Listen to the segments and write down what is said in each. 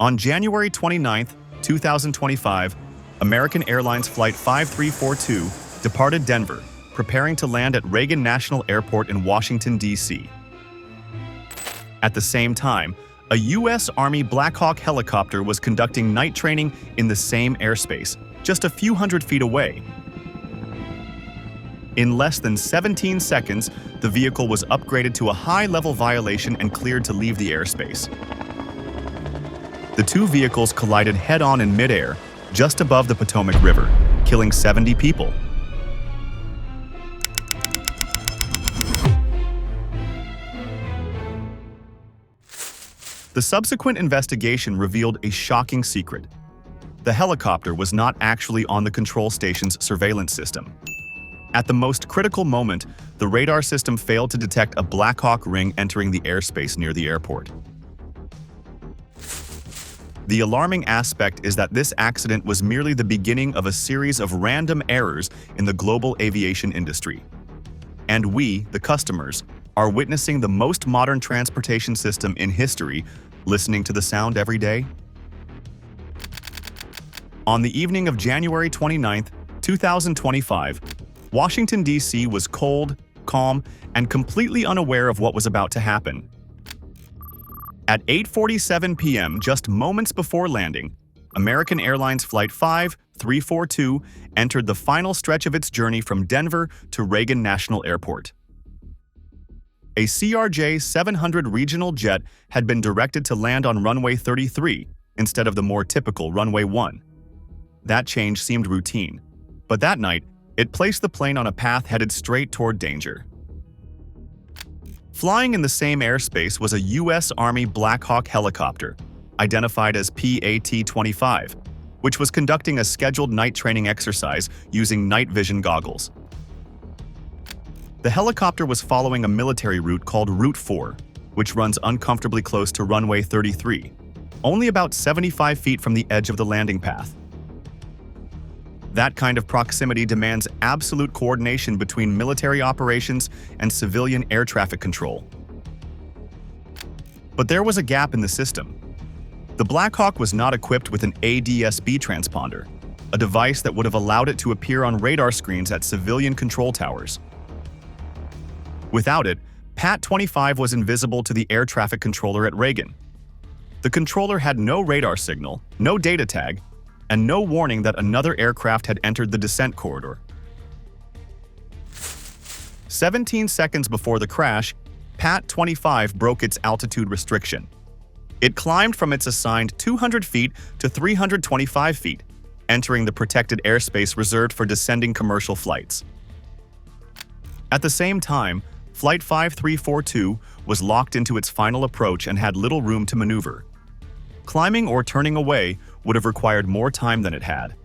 On January 29, 2025, American Airlines Flight 5342 departed Denver, preparing to land at Reagan National Airport in Washington, D.C. At the same time, a U.S. Army Blackhawk helicopter was conducting night training in the same airspace, just a few hundred feet away. In less than 17 seconds, the vehicle was upgraded to a high-level violation and cleared to leave the airspace. The two vehicles collided head-on in midair, just above the Potomac River, killing 70 people. The subsequent investigation revealed a shocking secret. The helicopter was not actually on the control station's surveillance system. At the most critical moment, the radar system failed to detect a Blackhawk ring entering the airspace near the airport. The alarming aspect is that this accident was merely the beginning of a series of random errors in the global aviation industry. And we, the customers, are witnessing the most modern transportation system in history, listening to the sound every day. On the evening of January 29, 2025, Washington, D.C. was cold, calm, and completely unaware of what was about to happen. At 8:47 p.m., just moments before landing, American Airlines Flight 5342 entered the final stretch of its journey from Denver to Reagan National Airport. A CRJ-700 regional jet had been directed to land on runway 33 instead of the more typical runway 1. That change seemed routine, but that night, it placed the plane on a path headed straight toward danger. Flying in the same airspace was a U.S. Army Blackhawk helicopter, identified as PAT-25, which was conducting a scheduled night training exercise using night vision goggles. The helicopter was following a military route called Route 4, which runs uncomfortably close to runway 33, only about 75 feet from the edge of the landing path. That kind of proximity demands absolute coordination between military operations and civilian air traffic control. But there was a gap in the system. The Blackhawk was not equipped with an ADS-B transponder, a device that would have allowed it to appear on radar screens at civilian control towers. Without it, PAT-25 was invisible to the air traffic controller at Reagan. The controller had no radar signal, no data tag, and no warning that another aircraft had entered the descent corridor. 17 seconds before the crash, PAT-25 broke its altitude restriction. It climbed from its assigned 200 feet to 325 feet, entering the protected airspace reserved for descending commercial flights. At the same time, Flight 5342 was locked into its final approach and had little room to maneuver. Climbing or turning away would have required more time than it had.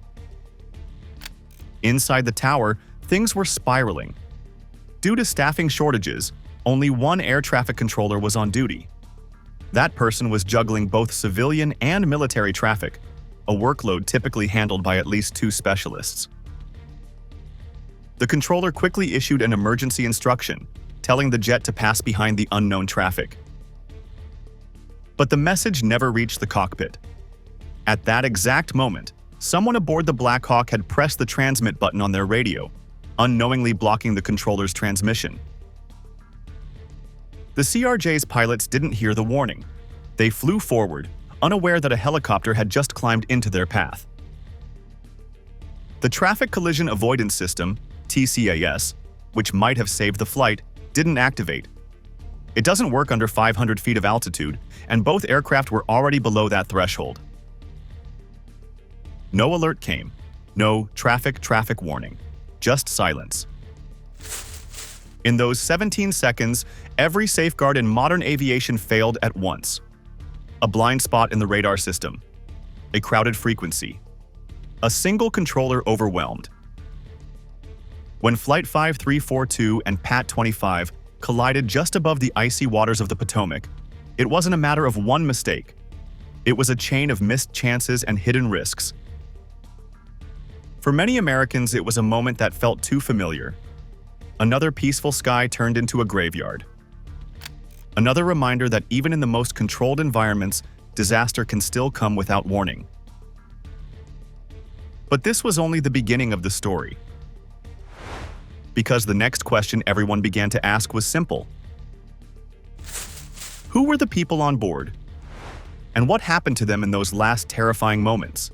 Inside the tower, things were spiraling. Due to staffing shortages, only one air traffic controller was on duty. That person was juggling both civilian and military traffic, a workload typically handled by at least 2 specialists. The controller quickly issued an emergency instruction, telling the jet to pass behind the unknown traffic. But the message never reached the cockpit. At that exact moment, someone aboard the Blackhawk had pressed the transmit button on their radio, unknowingly blocking the controller's transmission. The CRJ's pilots didn't hear the warning. They flew forward, unaware that a helicopter had just climbed into their path. The Traffic Collision Avoidance System, TCAS, which might have saved the flight, didn't activate. It doesn't work under 500 feet of altitude, and both aircraft were already below that threshold. No alert came. No traffic warning. Just silence. In those 17 seconds, every safeguard in modern aviation failed at once. A blind spot in the radar system. A crowded frequency. A single controller overwhelmed. When Flight 5342 and PAT-25 collided just above the icy waters of the Potomac, it wasn't a matter of one mistake. It was a chain of missed chances and hidden risks. For many Americans, it was a moment that felt too familiar. Another peaceful sky turned into a graveyard. Another reminder that even in the most controlled environments, disaster can still come without warning. But this was only the beginning of the story. Because the next question everyone began to ask was simple. Who were the people on board? And what happened to them in those last terrifying moments?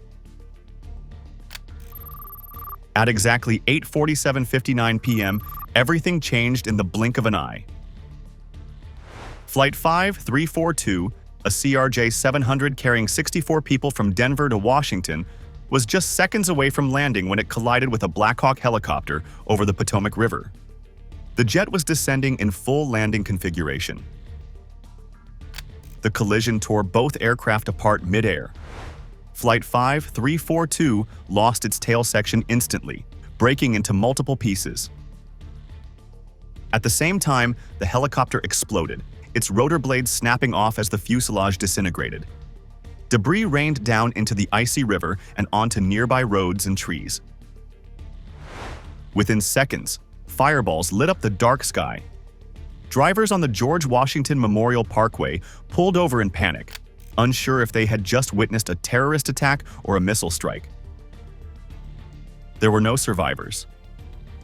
At exactly 8:47:59 p.m., everything changed in the blink of an eye. Flight 5342, a CRJ-700 carrying 64 people from Denver to Washington, was just seconds away from landing when it collided with a Blackhawk helicopter over the Potomac River. The jet was descending in full landing configuration. The collision tore both aircraft apart mid-air. Flight 5342 lost its tail section instantly, breaking into multiple pieces. At the same time, the helicopter exploded, its rotor blades snapping off as the fuselage disintegrated. Debris rained down into the icy river and onto nearby roads and trees. Within seconds, fireballs lit up the dark sky. Drivers on the George Washington Memorial Parkway pulled over in panic, unsure if they had just witnessed a terrorist attack or a missile strike. There were no survivors.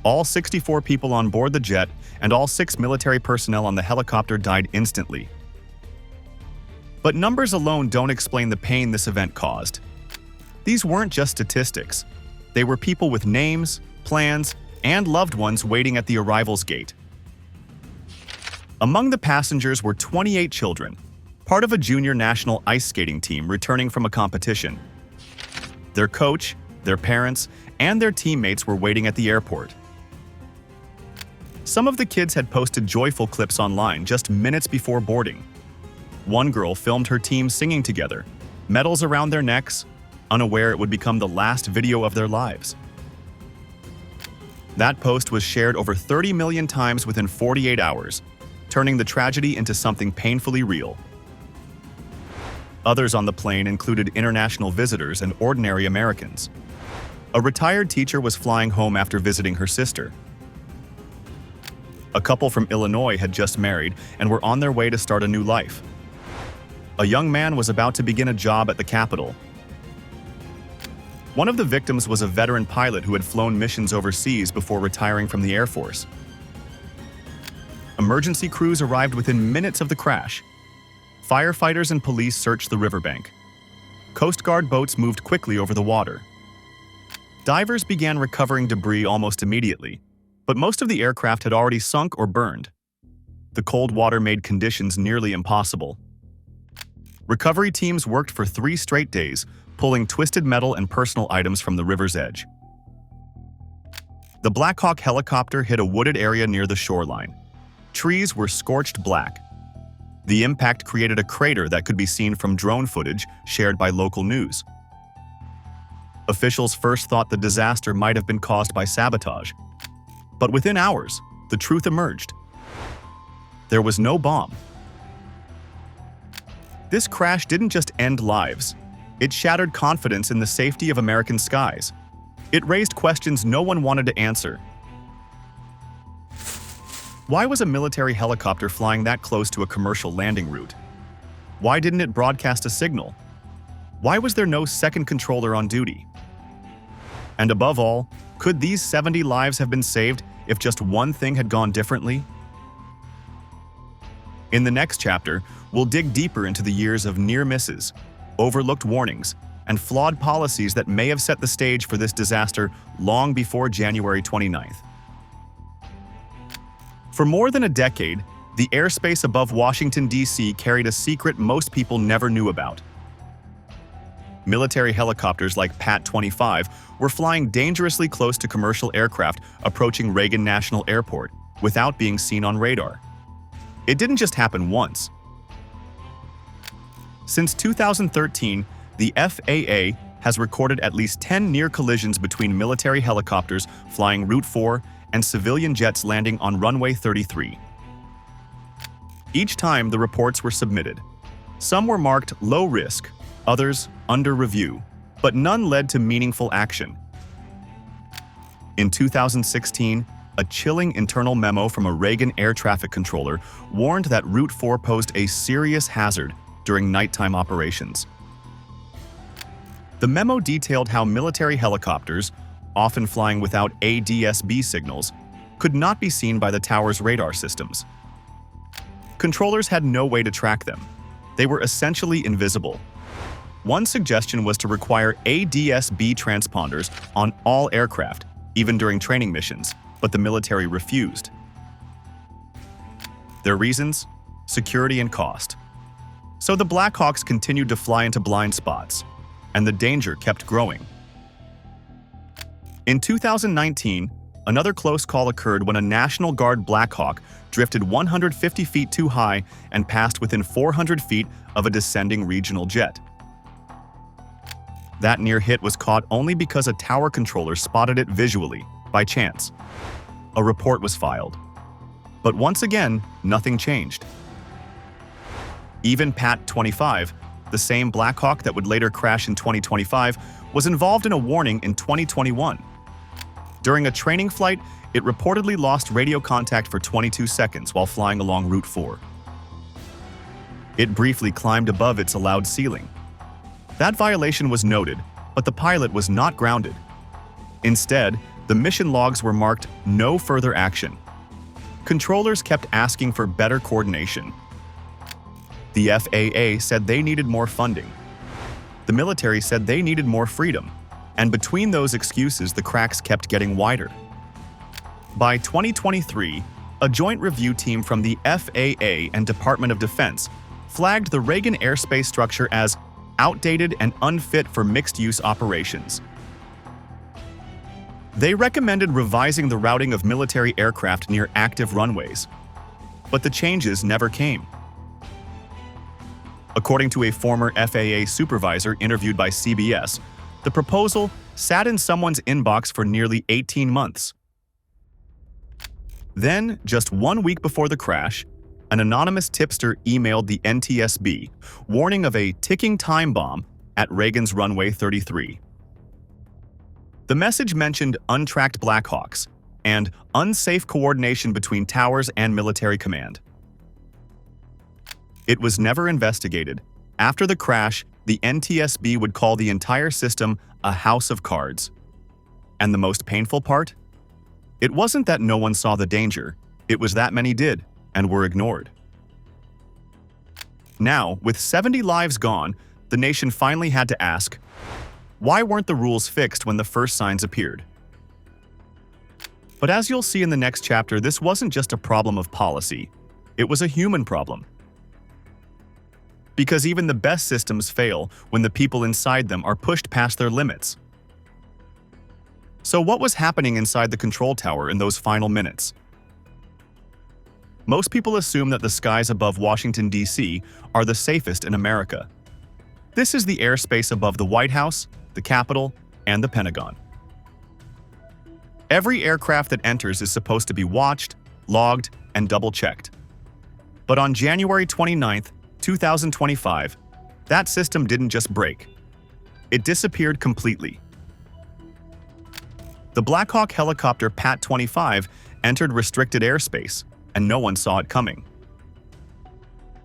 All 64 people on board the jet and all 6 military personnel on the helicopter died instantly. But numbers alone don't explain the pain this event caused. These weren't just statistics. They were people with names, plans, and loved ones waiting at the arrivals gate. Among the passengers were 28 children, part of a junior national ice skating team returning from a competition. Their coach, their parents, and their teammates were waiting at the airport. Some of the kids had posted joyful clips online just minutes before boarding. One girl filmed her team singing together, medals around their necks, unaware it would become the last video of their lives. That post was shared over 30 million times within 48 hours, turning the tragedy into something painfully real. Others on the plane included international visitors and ordinary Americans. A retired teacher was flying home after visiting her sister. A couple from Illinois had just married and were on their way to start a new life. A young man was about to begin a job at the Capitol. One of the victims was a veteran pilot who had flown missions overseas before retiring from the Air Force. Emergency crews arrived within minutes of the crash. Firefighters and police searched the riverbank. Coast Guard boats moved quickly over the water. Divers began recovering debris almost immediately, but most of the aircraft had already sunk or burned. The cold water made conditions nearly impossible. Recovery teams worked for 3 straight days, pulling twisted metal and personal items from the river's edge. The Blackhawk helicopter hit a wooded area near the shoreline. Trees were scorched black. The impact created a crater that could be seen from drone footage shared by local news. Officials first thought the disaster might have been caused by sabotage. But within hours, the truth emerged. There was no bomb. This crash didn't just end lives. It shattered confidence in the safety of American skies. It raised questions no one wanted to answer. Why was a military helicopter flying that close to a commercial landing route? Why didn't it broadcast a signal? Why was there no second controller on duty? And above all, could these 70 lives have been saved if just one thing had gone differently? In the next chapter, we'll dig deeper into the years of near misses, overlooked warnings, and flawed policies that may have set the stage for this disaster long before January 29th. For more than a decade, the airspace above Washington, D.C. carried a secret most people never knew about. Military helicopters like Pat-25 were flying dangerously close to commercial aircraft approaching Reagan National Airport without being seen on radar. It didn't just happen once. Since 2013, the FAA has recorded at least 10 near collisions between military helicopters flying Route 4 and civilian jets landing on runway 33. Each time the reports were submitted. Some were marked low risk, others under review, but none led to meaningful action. In 2016, a chilling internal memo from a Reagan air traffic controller warned that Route 4 posed a serious hazard during nighttime operations. The memo detailed how military helicopters, often flying without ADS-B signals, could not be seen by the tower's radar systems. Controllers had no way to track them. They were essentially invisible. One suggestion was to require ADS-B transponders on all aircraft, even during training missions, but the military refused. Their reasons? Security and cost. So the Blackhawks continued to fly into blind spots, and the danger kept growing. In 2019, another close call occurred when a National Guard Blackhawk drifted 150 feet too high and passed within 400 feet of a descending regional jet. That near hit was caught only because a tower controller spotted it visually, by chance. A report was filed. But once again, nothing changed. Even PAT-25, the same Blackhawk that would later crash in 2025, was involved in a warning in 2021. During a training flight, it reportedly lost radio contact for 22 seconds while flying along Route 4. It briefly climbed above its allowed ceiling. That violation was noted, but the pilot was not grounded. Instead, the mission logs were marked "No further action." Controllers kept asking for better coordination. The FAA said they needed more funding. The military said they needed more freedom. And between those excuses, the cracks kept getting wider. By 2023, a joint review team from the FAA and Department of Defense flagged the Reagan airspace structure as outdated and unfit for mixed-use operations. They recommended revising the routing of military aircraft near active runways. But the changes never came. According to a former FAA supervisor interviewed by CBS, the proposal sat in someone's inbox for nearly 18 months. Then, just 1 week before the crash, an anonymous tipster emailed the NTSB, warning of a ticking time bomb at Reagan's runway 33. The message mentioned untracked Blackhawks and unsafe coordination between towers and military command. It was never investigated. After the crash, the NTSB would call the entire system a house of cards. And the most painful part? It wasn't that no one saw the danger, it was that many did and were ignored. Now, with 70 lives gone, the nation finally had to ask, why weren't the rules fixed when the first signs appeared? But as you'll see in the next chapter, this wasn't just a problem of policy, it was a human problem. Because even the best systems fail when the people inside them are pushed past their limits. So what was happening inside the control tower in those final minutes? Most people assume that the skies above Washington, D.C. are the safest in America. This is the airspace above the White House, the Capitol, and the Pentagon. Every aircraft that enters is supposed to be watched, logged, and double-checked. But on January 29, 2025, that system didn't just break. It disappeared completely. The Blackhawk helicopter PAT-25 entered restricted airspace, and no one saw it coming.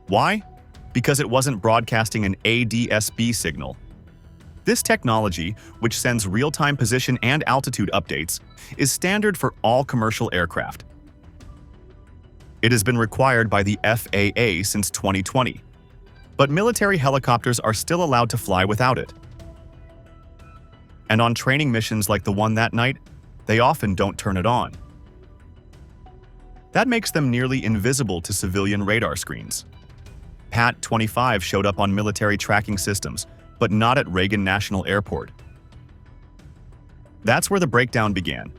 Why? Because it wasn't broadcasting an ADS-B signal. This technology, which sends real-time position and altitude updates, is standard for all commercial aircraft. It has been required by the FAA since 2020, but military helicopters are still allowed to fly without it. And on training missions like the one that night, they often don't turn it on. That makes them nearly invisible to civilian radar screens. PAT-25 showed up on military tracking systems, but not at Reagan National Airport. That's where the breakdown began.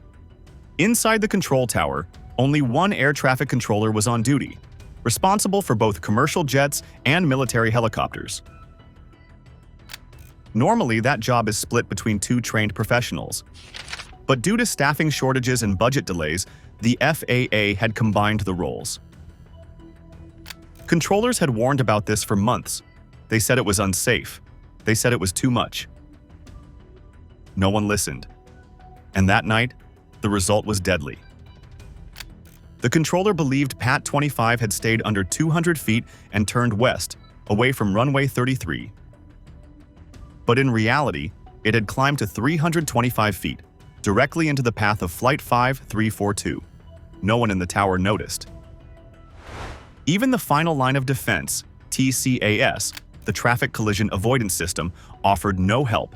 Inside the control tower, only one air traffic controller was on duty, responsible for both commercial jets and military helicopters. Normally, that job is split between two trained professionals. But due to staffing shortages and budget delays, the FAA had combined the roles. Controllers had warned about this for months. They said it was unsafe. They said it was too much. No one listened. And that night, the result was deadly. The controller believed PAT-25 had stayed under 200 feet and turned west, away from runway 33. But in reality, it had climbed to 325 feet, directly into the path of Flight 5342. No one in the tower noticed. Even the final line of defense, TCAS, the Traffic Collision Avoidance System, offered no help.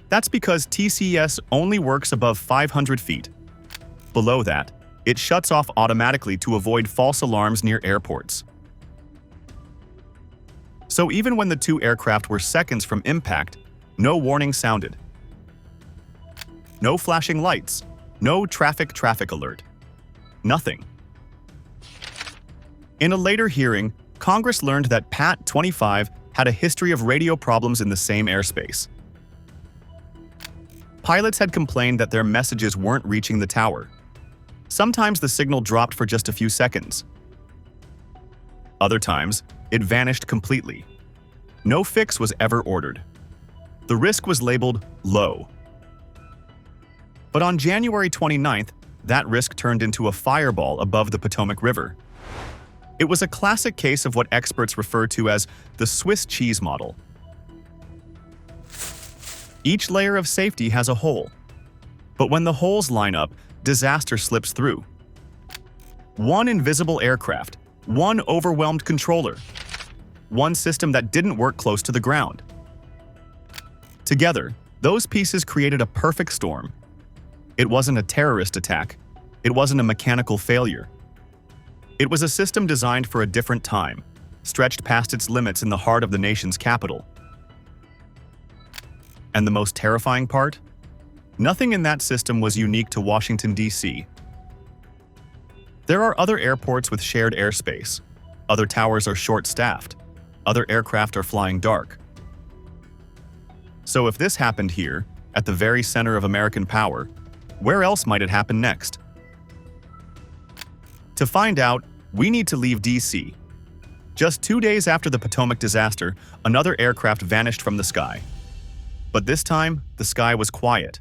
That's because TCAS only works above 500 feet. Below that, it shuts off automatically to avoid false alarms near airports. So even when the two aircraft were seconds from impact, no warning sounded. No flashing lights, no traffic alert. Nothing. In a later hearing, Congress learned that PAT-25 had a history of radio problems in the same airspace. Pilots had complained that their messages weren't reaching the tower. Sometimes the signal dropped for just a few seconds. Other times, it vanished completely. No fix was ever ordered. The risk was labeled low. But on January 29th, that risk turned into a fireball above the Potomac River. It was a classic case of what experts refer to as the Swiss cheese model. Each layer of safety has a hole. But when the holes line up, disaster slips through. One invisible aircraft, one overwhelmed controller, one system that didn't work close to the ground. Together, those pieces created a perfect storm. It wasn't a terrorist attack. It wasn't a mechanical failure. It was a system designed for a different time, stretched past its limits in the heart of the nation's capital. And the most terrifying part? Nothing in that system was unique to Washington, D.C. There are other airports with shared airspace. Other towers are short-staffed. Other aircraft are flying dark. So if this happened here, at the very center of American power, where else might it happen next? To find out, we need to leave D.C. Just 2 days after the Potomac disaster, another aircraft vanished from the sky. But this time, the sky was quiet.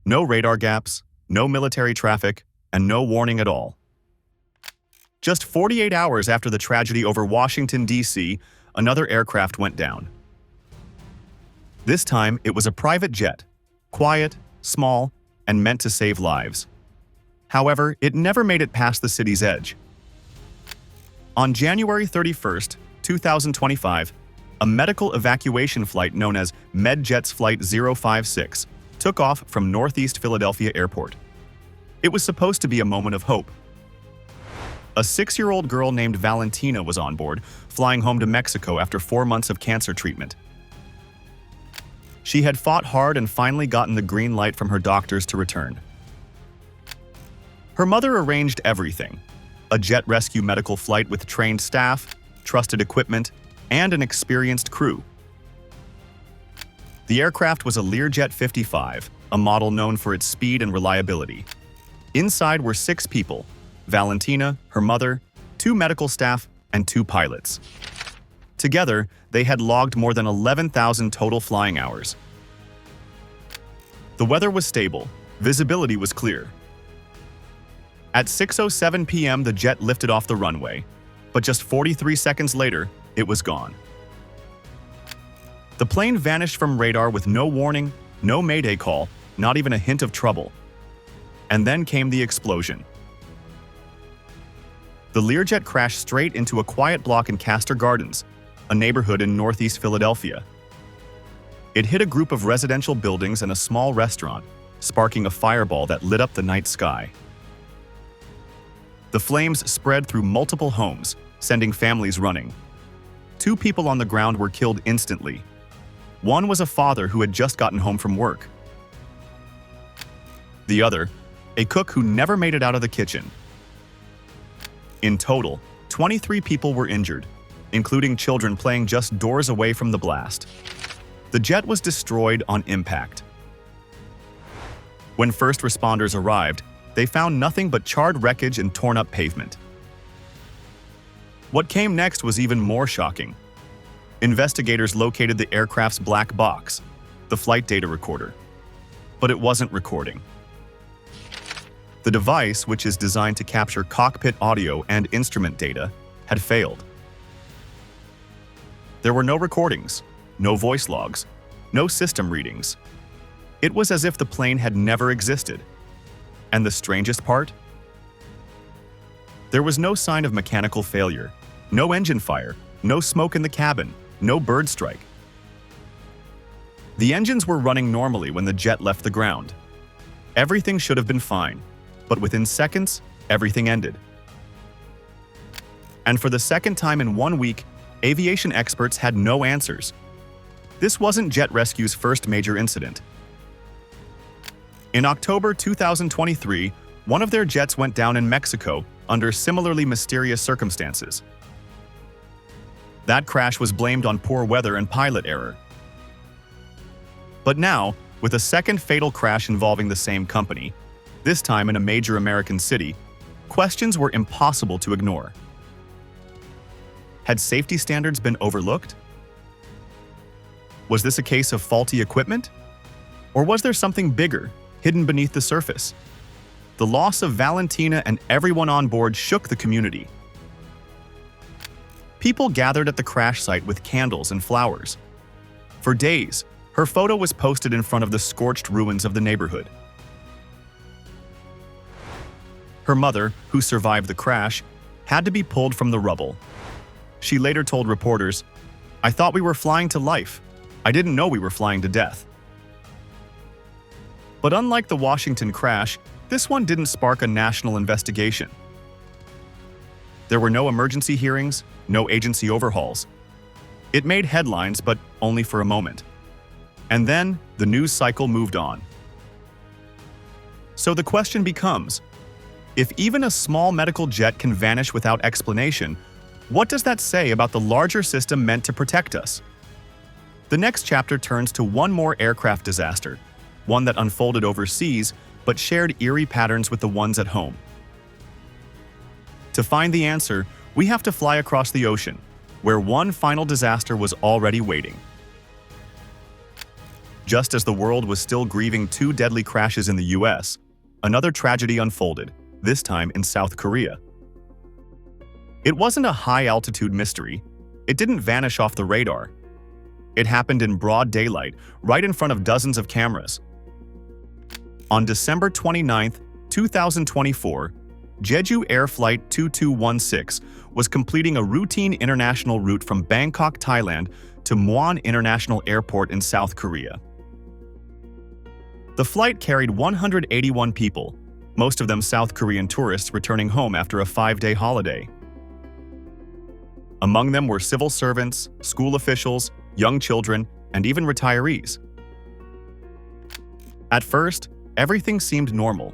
No radar gaps, no military traffic, and no warning at all. Just 48 hours after the tragedy over Washington, D.C., another aircraft went down. This time, it was a private jet, quiet, small, and meant to save lives. However, it never made it past the city's edge. On January 31st, 2025, a medical evacuation flight known as MedJet's Flight 056 took off from Northeast Philadelphia Airport. It was supposed to be a moment of hope. A 6-year-old girl named Valentina was on board, flying home to Mexico after 4 months of cancer treatment. She had fought hard and finally gotten the green light from her doctors to return. Her mother arranged everything: a jet rescue medical flight with trained staff, trusted equipment, and an experienced crew. The aircraft was a Learjet 55, a model known for its speed and reliability. Inside were 6 people: Valentina, her mother, 2 medical staff, and 2 pilots. Together, they had logged more than 11,000 total flying hours. The weather was stable, visibility was clear. At 6:07 p.m., the jet lifted off the runway, but just 43 seconds later, it was gone. The plane vanished from radar with no warning, no mayday call, not even a hint of trouble. And then came the explosion. The Learjet crashed straight into a quiet block in Castor Gardens, a neighborhood in Northeast Philadelphia. It hit a group of residential buildings and a small restaurant, sparking a fireball that lit up the night sky. The flames spread through multiple homes, sending families running. 2 people on the ground were killed instantly. One was a father who had just gotten home from work. The other, a cook who never made it out of the kitchen. In total, 23 people were injured, including children playing just doors away from the blast. The jet was destroyed on impact. When first responders arrived, they found nothing but charred wreckage and torn-up pavement. What came next was even more shocking. Investigators located the aircraft's black box, the flight data recorder. But it wasn't recording. The device, which is designed to capture cockpit audio and instrument data, had failed. There were no recordings, no voice logs, no system readings. It was as if the plane had never existed. And the strangest part? There was no sign of mechanical failure, no engine fire, no smoke in the cabin, no bird strike. The engines were running normally when the jet left the ground. Everything should have been fine, but within seconds, everything ended. And for the second time in 1 week, aviation experts had no answers. This wasn't Jet Rescue's first major incident. In October 2023, one of their jets went down in Mexico under similarly mysterious circumstances. That crash was blamed on poor weather and pilot error. But now, with a second fatal crash involving the same company, this time in a major American city, questions were impossible to ignore. Had safety standards been overlooked? Was this a case of faulty equipment? Or was there something bigger, hidden beneath the surface? The loss of Valentina and everyone on board shook the community. People gathered at the crash site with candles and flowers. For days, her photo was posted in front of the scorched ruins of the neighborhood. Her mother, who survived the crash, had to be pulled from the rubble. She later told reporters, "I thought we were flying to life. I didn't know we were flying to death." But unlike the Washington crash, this one didn't spark a national investigation. There were no emergency hearings, no agency overhauls. It made headlines, but only for a moment. And then the news cycle moved on. So the question becomes, if even a small medical jet can vanish without explanation, what does that say about the larger system meant to protect us? The next chapter turns to one more aircraft disaster, one that unfolded overseas but shared eerie patterns with the ones at home. To find the answer, we have to fly across the ocean, where one final disaster was already waiting. Just as the world was still grieving two deadly crashes in the US, another tragedy unfolded, this time in South Korea. It wasn't a high-altitude mystery. It didn't vanish off the radar. It happened in broad daylight, right in front of dozens of cameras. On December 29, 2024, Jeju Air Flight 2216 was completing a routine international route from Bangkok, Thailand to Muan International Airport in South Korea. The flight carried 181 people, most of them South Korean tourists returning home after a 5-day holiday. Among them were civil servants, school officials, young children, and even retirees. At first, everything seemed normal.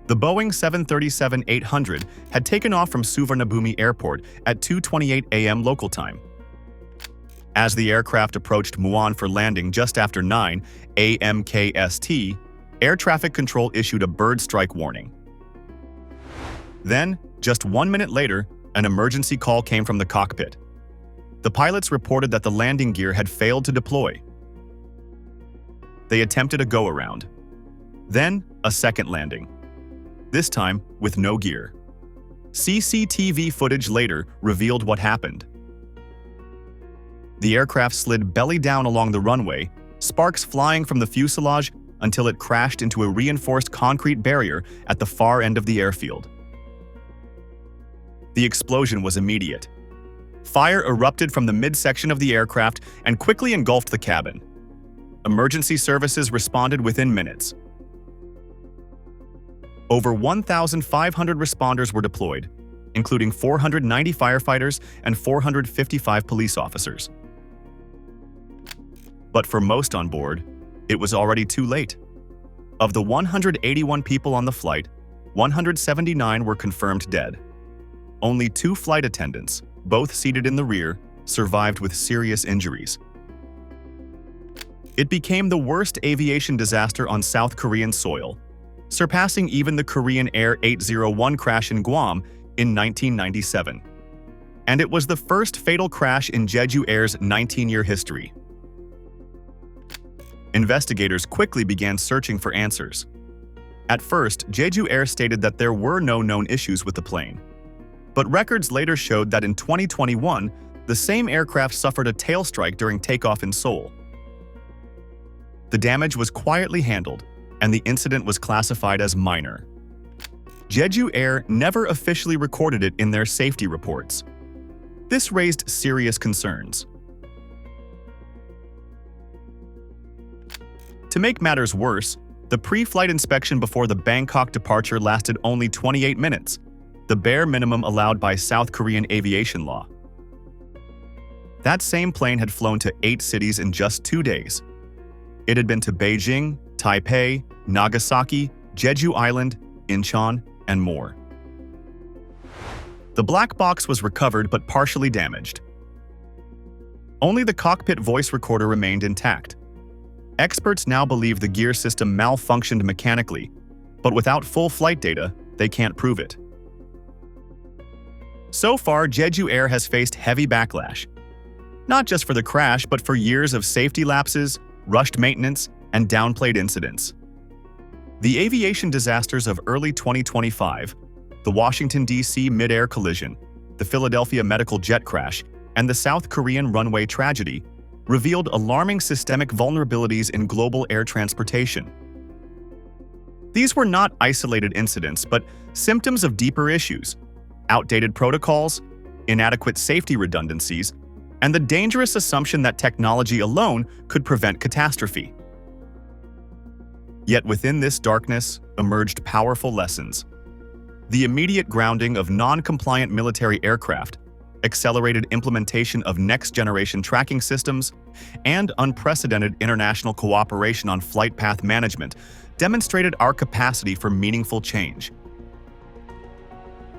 The Boeing 737-800 had taken off from Suvarnabhumi Airport at 2:28 a.m. local time. As the aircraft approached Muan for landing just after 9 a.m. KST, air traffic control issued a bird strike warning. Then, just 1 minute later, an emergency call came from the cockpit. The pilots reported that the landing gear had failed to deploy. They attempted a go-around. Then, a second landing. This time, with no gear. CCTV footage later revealed what happened. The aircraft slid belly down along the runway, sparks flying from the fuselage until it crashed into a reinforced concrete barrier at the far end of the airfield. The explosion was immediate. Fire erupted from the midsection of the aircraft and quickly engulfed the cabin. Emergency services responded within minutes. Over 1,500 responders were deployed, including 490 firefighters and 455 police officers. But for most on board, it was already too late. Of the 181 people on the flight, 179 were confirmed dead. Only 2 flight attendants, both seated in the rear, survived with serious injuries. It became the worst aviation disaster on South Korean soil, surpassing even the Korean Air 801 crash in Guam in 1997. And it was the first fatal crash in Jeju Air's 19-year history. Investigators quickly began searching for answers. At first, Jeju Air stated that there were no known issues with the plane. But records later showed that in 2021, the same aircraft suffered a tail strike during takeoff in Seoul. The damage was quietly handled, and the incident was classified as minor. Jeju Air never officially recorded it in their safety reports. This raised serious concerns. To make matters worse, the pre-flight inspection before the Bangkok departure lasted only 28 minutes, the bare minimum allowed by South Korean aviation law. That same plane had flown to 8 cities in just 2 days. It had been to Beijing, Taipei, Nagasaki, Jeju Island, Incheon, and more. The black box was recovered but partially damaged. Only the cockpit voice recorder remained intact. Experts now believe the gear system malfunctioned mechanically, but without full flight data, they can't prove it. So far, Jeju Air has faced heavy backlash, not just for the crash, but for years of safety lapses, rushed maintenance, and downplayed incidents. The aviation disasters of early 2025, the Washington, D.C. mid-air collision, the Philadelphia medical jet crash, and the South Korean runway tragedy, revealed alarming systemic vulnerabilities in global air transportation. These were not isolated incidents, but symptoms of deeper issues: outdated protocols, inadequate safety redundancies, and the dangerous assumption that technology alone could prevent catastrophe. Yet within this darkness emerged powerful lessons. The immediate grounding of non-compliant military aircraft, accelerated implementation of next-generation tracking systems, and unprecedented international cooperation on flight path management demonstrated our capacity for meaningful change.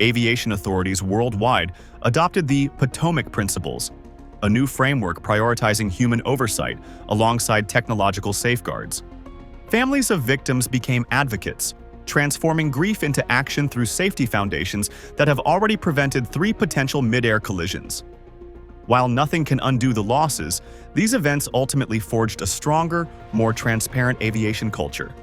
Aviation authorities worldwide adopted the Potomac Principles, a new framework prioritizing human oversight alongside technological safeguards. Families of victims became advocates, transforming grief into action through safety foundations that have already prevented 3 potential mid-air collisions. While nothing can undo the losses, these events ultimately forged a stronger, more transparent aviation culture.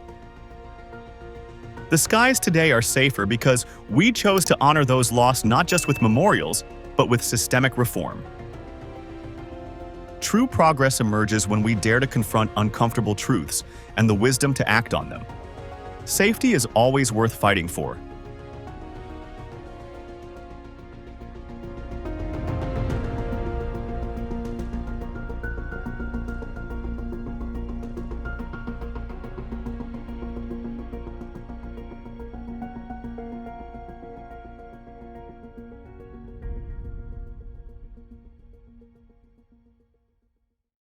The skies today are safer because we chose to honor those lost not just with memorials, but with systemic reform. True progress emerges when we dare to confront uncomfortable truths and the wisdom to act on them. Safety is always worth fighting for,